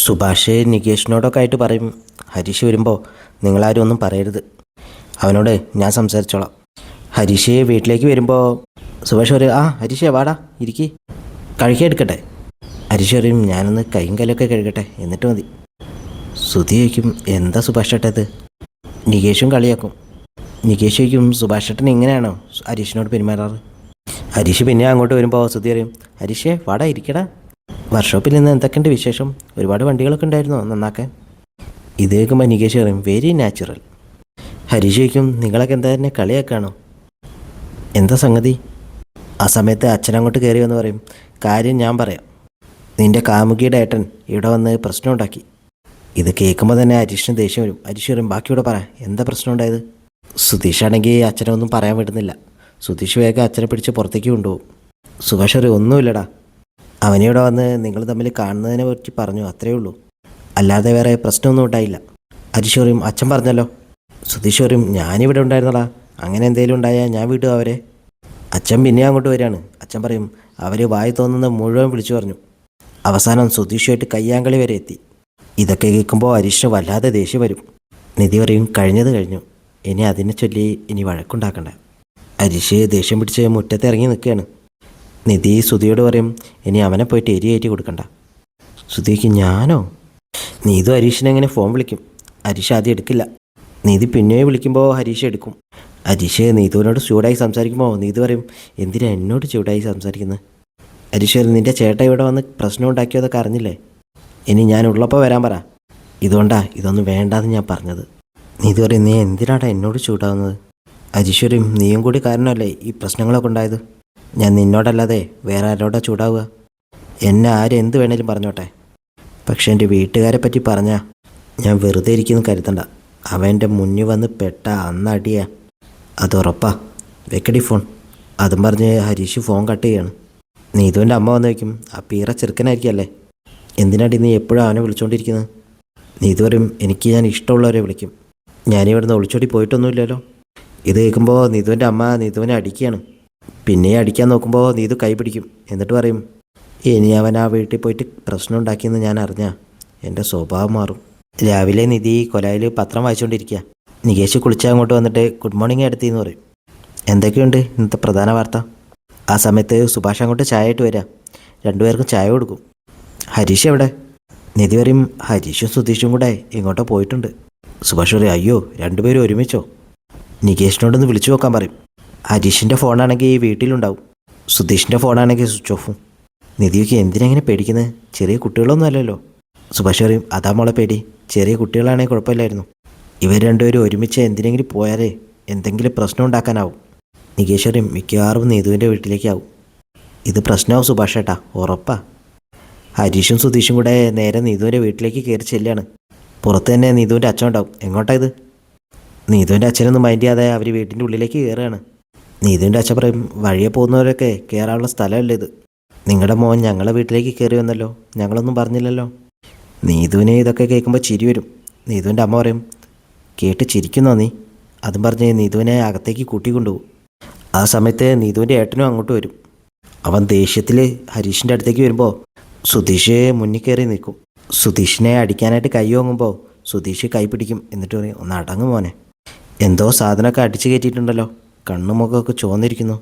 സുഭാഷ് നികേഷിനോടൊക്കെ ആയിട്ട് പറയും, ഹരീഷ് വരുമ്പോൾ നിങ്ങളാരും ഒന്നും പറയരുത്, അവനോട് ഞാൻ സംസാരിച്ചോളാം. ഹരീഷ് വീട്ടിലേക്ക് വരുമ്പോൾ സുഭാഷ് പറയും, ആ ഹരീഷേ വാടാ ഇരിക്കി, കഴിക്കാൻ എടുക്കട്ടെ. ഹരീഷ് പറയും, ഞാനൊന്ന് കൈയും കലൊക്കെ കഴുകട്ടെ എന്നിട്ട് മതി. ശ്രുതി ചോദിക്കും, എന്താ സുഭാഷ് ഏട്ടത്? നികേഷും കളിയാക്കും. നികേഷ് ചോദിക്കും, സുഭാഷ് ഏട്ടൻ ഇങ്ങനെയാണോ ഹരീഷിനോട് പെരുമാറാറ്? ഹരീഷ് പിന്നെ അങ്ങോട്ട് വരുമ്പോൾ ശ്രുതി പറയും, ഹരീഷേ വാടാ ഇരിക്കടാ, വർക്ക്ഷോപ്പിൽ നിന്ന് എന്തൊക്കെയുണ്ട് വിശേഷം? ഒരുപാട് വണ്ടികളൊക്കെ ഉണ്ടായിരുന്നോ നന്നാക്കാൻ? ഇത് കേൾക്കുമ്പോൾ നികേഷ് പറയും, വെരി നാച്ചുറൽ. ഹരീഷ് ചോദിക്കും, നിങ്ങളൊക്കെ എന്താ തന്നെ കളിയാക്കാണോ? എന്താ സംഗതി? ആ സമയത്ത് അച്ഛനങ്ങോട്ട് കയറി വന്ന് പറയും, കാര്യം ഞാൻ പറയാം, നിൻ്റെ കാമുകിയുടെ ഏട്ടൻ ഇവിടെ വന്ന് പ്രശ്നം ഉണ്ടാക്കി. ഇത് കേൾക്കുമ്പോൾ തന്നെ ഹരീഷിന് ദേഷ്യം വരും. ഹരീഷ് പറയും, ബാക്കിയോടെ പറ, എന്താ പ്രശ്നം ഉണ്ടായത്? സുധീഷാണെങ്കിൽ അച്ഛനെ ഒന്നും പറയാൻ വിടുന്നില്ല. സുധീഷ് വേഗം അച്ഛനെ പിടിച്ച് പുറത്തേക്ക് കൊണ്ടുപോകും. സുഭാഷ് പറയും, ഒന്നുമില്ലടാ, അവനിവിടെ വന്ന് നിങ്ങൾ തമ്മിൽ കാണുന്നതിനെ പറ്റി പറഞ്ഞു, അത്രയേ ഉള്ളൂ, അല്ലാതെ വേറെ പ്രശ്നമൊന്നും ഉണ്ടായില്ല. ഹരീഷ് പറയും, അച്ഛൻ പറഞ്ഞല്ലോ. സുധീഷ് പറയും, ഞാനിവിടെ ഉണ്ടായിരുന്നടാ, അങ്ങനെ എന്തെങ്കിലും ഉണ്ടായാൽ ഞാൻ വിടും അവരെ. അച്ഛൻ പിന്നെ അങ്ങോട്ട് വരികയാണ്. അച്ഛൻ പറയും, അവർ വായി തോന്നുന്ന മുഴുവൻ വിളിച്ചു പറഞ്ഞു. അവസാനം സുധീഷുമായിട്ട് കയ്യാങ്കളി വരെ എത്തി. ഇതൊക്കെ കേൾക്കുമ്പോൾ ഹരീഷിന് വല്ലാതെ ദേഷ്യം വരും. നിധി പറയും, കഴിഞ്ഞത് കഴിഞ്ഞു, ഇനി അതിനെ ചൊല്ലി ഇനി വഴക്കുണ്ടാക്കണ്ട. ഹരീഷ് ദേഷ്യം പിടിച്ച് മുറ്റത്ത് ഇറങ്ങി നിൽക്കുകയാണ്. നിധി സുധിയോട് പറയും, ഇനി അവനെ പോയിട്ട് എരിയേറ്റി കൊടുക്കണ്ട. സുധിക്ക്, ഞാനോ? നീതു ഹരീഷിനെ എങ്ങനെ ഫോൺ വിളിക്കും. ഹരീഷ് ആദ്യം എടുക്കില്ല. നീതി പിന്നെയും വിളിക്കുമ്പോൾ ഹരീഷ് എടുക്കും. ഹരീഷ് നീതുവിനോട് ചൂടായി സംസാരിക്കുമ്പോൾ നീതു പറയും, എന്തിനാ എന്നോട് ചൂടായി സംസാരിക്കുന്നത്? ഹരീഷ് പറയും, നിൻ്റെ ചേട്ടൻ ഇവിടെ വന്ന് പ്രശ്നം ഉണ്ടാക്കിയതൊക്കെ അറിഞ്ഞില്ലേ? ഇനി ഞാൻ ഉള്ളപ്പോൾ വരാൻ പറ. ഇതുകൊണ്ടാ ഇതൊന്നും വേണ്ടാന്ന് ഞാൻ പറഞ്ഞത്. നീതു പറയും, നീ എന്തിനാടാ എന്നോട് ചൂടാവുന്നത്? ഹരീഷ് പറയും, നീയും കൂടി കാരണമല്ലേ ഈ പ്രശ്നങ്ങളൊക്കെ ഉണ്ടായത്. ഞാൻ നിന്നോടല്ലാതെ വേറെ ആരോടാ ചൂടാവുക? എന്നെ ആരും എന്ത് വേണേലും പറഞ്ഞോട്ടെ, പക്ഷേ എൻ്റെ വീട്ടുകാരെ പറ്റി പറഞ്ഞാൽ ഞാൻ വെറുതെ ഇരിക്കുന്നു കരുതണ്ട. അവൻ്റെ മുന്നിൽ വന്ന് പെട്ട അന്നടിയാ, അതുറപ്പാ. വെക്കടി ഫോൺ. അതും പറഞ്ഞ് ഹരീഷ് ഫോൺ കട്ട് ചെയ്യാണ്. നീതുവിൻ്റെ അമ്മ വന്ന് വയ്ക്കും, ആ പീറ ചെറുക്കനായിരിക്കല്ലേ, എന്തിനാടി നീ എപ്പോഴും അവനെ വിളിച്ചുകൊണ്ടിരിക്കുന്നത്? നീതു പറയും, എനിക്ക് ഞാൻ ഇഷ്ടമുള്ളവരെ വിളിക്കും, ഞാനിവിടുന്ന് ഒളിച്ചോടി പോയിട്ടൊന്നുമില്ലല്ലോ. ഇത് കേൾക്കുമ്പോൾ നീതുവിൻ്റെ അമ്മ നീതുവിനെ അടിക്കുകയാണ്. പിന്നെ അടിക്കാൻ നോക്കുമ്പോൾ നീതു കൈ പിടിക്കും. എന്നിട്ട് പറയും, ഇനി അവൻ ആ വീട്ടിൽ പോയിട്ട് പ്രശ്നം ഉണ്ടാക്കിയെന്ന് ഞാൻ അറിഞ്ഞാൽ എൻ്റെ സ്വഭാവം മാറും. രാവിലെ നിധി കൊലായിൽ പത്രം വായിച്ചുകൊണ്ടിരിക്കുക. നികേഷ് കുളിച്ചാൽ അങ്ങോട്ട് വന്നിട്ട്, ഗുഡ് മോർണിംഗ് എടുത്തിന്ന് പറയും. എന്തൊക്കെയുണ്ട് ഇന്നത്തെ പ്രധാന വാർത്ത? ആ സമയത്ത് സുഭാഷ് അങ്ങോട്ട് ചായ ആയിട്ട് വരിക. രണ്ടുപേർക്കും ചായ കൊടുക്കും. ഹരീഷ് എവിടെ? നിധി പറയും, ഹരീഷും സുധീഷും കൂടെ ഇങ്ങോട്ടോ പോയിട്ടുണ്ട്. സുഭാഷ് പറയും, അയ്യോ, രണ്ടുപേരും ഒരുമിച്ചോ? നികേഷിനോടൊന്ന് വിളിച്ചു നോക്കാൻ പറയും. ഹരീഷിൻ്റെ ഫോണാണെങ്കിൽ വീട്ടിലുണ്ടാവും, സുധീഷിൻ്റെ ഫോണാണെങ്കിൽ സ്വിച്ച് ഓഫും. നിധിയൊക്കെ എന്തിനെങ്ങനെ പേടിക്കുന്നത്? ചെറിയ കുട്ടികളൊന്നും അല്ലല്ലോ. സുഭാഷ് പറയും, അതാ മോളെ പേടി, ചെറിയ കുട്ടികളാണെങ്കിൽ കുഴപ്പമില്ലായിരുന്നു, ഇവർ രണ്ടുപേരും ഒരുമിച്ച് എന്തിനെങ്കിലും പോയാലേ എന്തെങ്കിലും പ്രശ്നം ഉണ്ടാക്കാനാവും. നികേഷ് പറയും, മിക്കവാറും നീതുവിൻ്റെ വീട്ടിലേക്കാവും. ഇത് പ്രശ്നമാവും സുഭാഷ് ഏട്ടാ, ഉറപ്പാ. ഹരീഷും സുധീഷും കൂടെ നേരെ നീതുവിൻ്റെ വീട്ടിലേക്ക് കയറി ചെല്ലുകയാണ്. പുറത്ത് തന്നെ നീതുവിൻ്റെ അച്ഛൻ ഉണ്ടാവും. എങ്ങോട്ടാ ഇത്? നീതുവിൻ്റെ അച്ഛനൊന്നും മൈൻഡ് ചെയ്യാതെ അവർ വീട്ടിൻ്റെ ഉള്ളിലേക്ക് കയറുകയാണ്. നീതുവിൻ്റെ അച്ഛൻ പറയും, വഴിയെ പോകുന്നവരൊക്കെ കയറാനുള്ള സ്ഥലമല്ല ഇത്, നിങ്ങളുടെ മോൻ ഞങ്ങളെ വീട്ടിലേക്ക് കയറി വന്നല്ലോ, ഞങ്ങളൊന്നും പറഞ്ഞില്ലല്ലോ. നീതുവിനെ ഇതൊക്കെ കേൾക്കുമ്പോൾ ചിരി വരും. നീതുവിൻ്റെ അമ്മ പറയും, കേട്ട് ചിരിക്കുന്നോ നീ? അതും പറഞ്ഞ് നീതുവിനെ അകത്തേക്ക് കൂട്ടിക്കൊണ്ടുപോകും. ആ സമയത്ത് നീതുവിൻ്റെ ഏട്ടനും അങ്ങോട്ട് വരും. അവൻ ദേഷ്യത്തിൽ ഹരീഷിൻ്റെ അടുത്തേക്ക് വരുമ്പോൾ സുധീഷ് മുന്നിൽ കയറി നിൽക്കും. സുധീഷിനെ അടിക്കാനായിട്ട് കൈ വാങ്ങുമ്പോൾ സുധീഷ് കൈ പിടിക്കും. എന്നിട്ട് പറയും, ഒന്ന് അടങ്ങ് മോനെ, എന്തോ സാധനമൊക്കെ അടിച്ചു കയറ്റിയിട്ടുണ്ടല്ലോ, കണ്ണുമുഖമൊക്കെ ചുവന്നിരിക്കുന്നു.